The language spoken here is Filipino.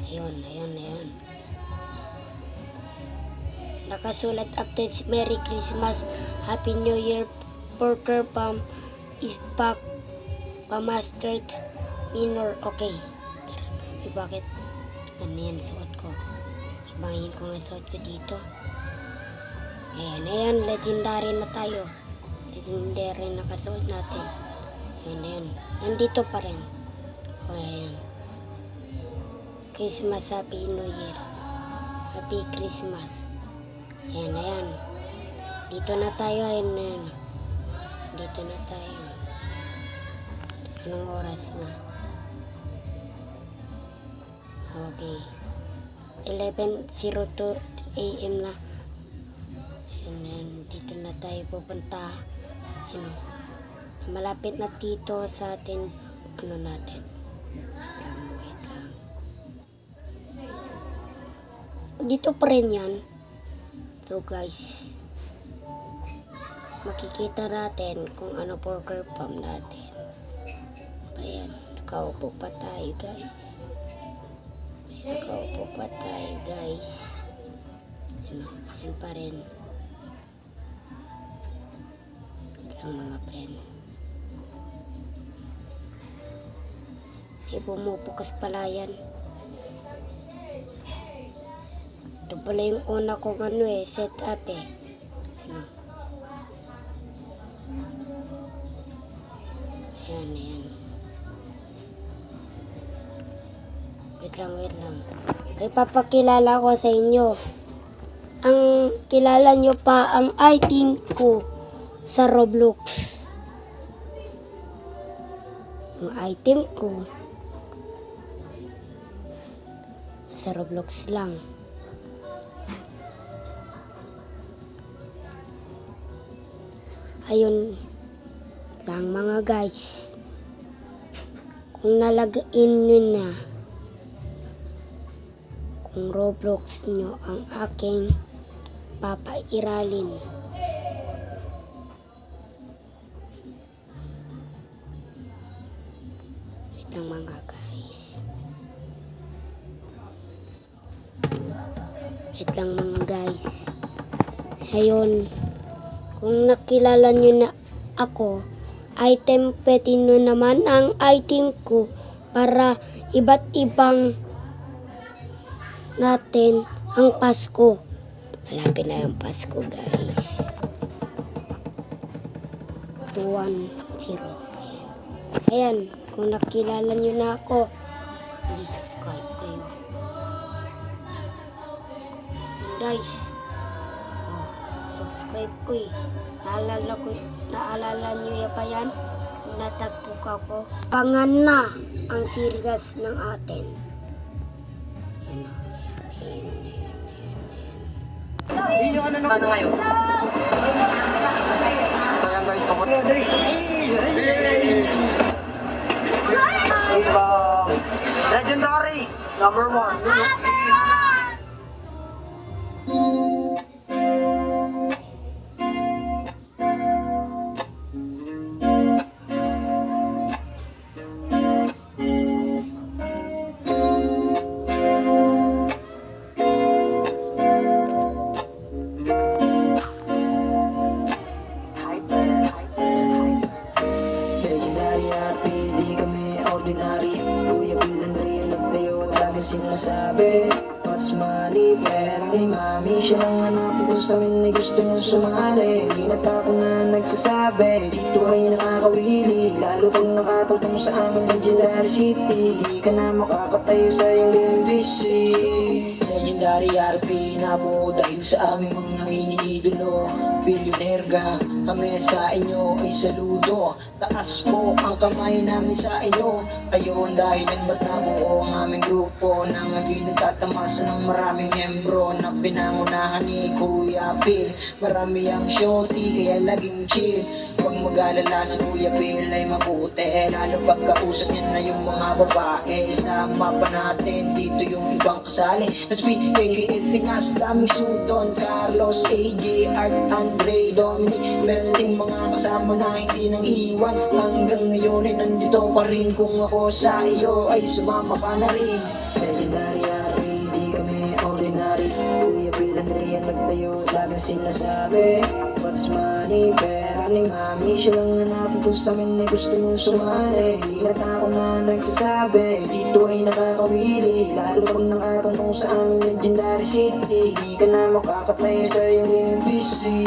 Ayun. Nakasulat updates, Merry Christmas, Happy New Year, Porker Pam is back, Pamastered Minor. Okay. Bakit? Ganyan suot ko. Ibangin ko nga suot ko dito. Ayan. Legendary na tayo. Legendary na kasuot natin. Ayan. Nandito pa rin. Ayan. Christmas, Happy New Year. Happy Christmas. Ayan. Dito na tayo. Ayan. Dito na tayo. Anong oras na? Okay. 11:02 AM na. Ayan. Dito na tayo pupunta. Ayan. Malapit na dito sa atin. Ano natin? Wait lang. Dito pa rin yan. So guys, makikita natin kung ano Porker Pam natin. Ayan, nakaupo pa tayo guys. Yan pa rin. Ang mga friend. Pumupukas pala yan. Ito pala yung una kong set up Ayan. Wait lang. Ay papakilala ko sa inyo. Ang kilala nyo pa ang item ko sa Roblox. Ang item ko sa Roblox lang. Ayun lang mga guys. Kung nalagin nyo na kung Roblox nyo ang aking papairalin. Wait lang mga guys. Ayun. Kung nakilala nyo na ako, item pwede nyo naman ang item ko para iba't ibang natin ang Pasko. Malapit na yung Pasko guys. 210. Ayan. Kung nakilala nyo na ako, please subscribe kayo. Guys, subscribe ko naalala nyo pa yan, natagpo ka ko. Pangan na ang series ng atin. Ano kayo? So yan guys, papunta. Legendary number 1. Sinasabi, mas mali, pera ni mami. Siya lang anak ko sa amin ay gusto niyang sumali. Di na pa ako na nagsasabi, dito ay nakakawili. Lalo pag nakatutong sa amin Legendary City. Di ka na makakatayo sa iyong MVC. Legendary RP na po dahil sa aming mga iniidolo. Billionaire ka, kami sa inyo ay saludo. Taas po ang kamay namin sa inyo. Kayo ang dahilan ba't nabuo ang aming grupo na ngayon nagtatamasa ng maraming membro na pinangunahan ni Kuya Phil. Marami ang shorty kaya laging chill. Huwag mag-alala si Kuya Phil ay mabuti, lalo pagkausap niya na yung mga babae. Sama pa natin dito yung ibang kasali na speed, KKL, Tingas, daming Sudon, Carlos, AJ, Art, Andre, Dominic, Melting, mga kasama na hindi nang iwan. Hanggang ngayon ay nandito pa rin. Kung ako sa iyo ay sumama ka na rin. Legendary Andrea nagtayo, laging sinasabi what's money, pera ni mami. Siya lang hanapin ko sa amin na gusto mong sumali. Di na ako na nagsasabi, dito ay nakakawili. Lalo pag nakatong kung sa aming legendary city. Di ka na makakatayo sa iyong busy.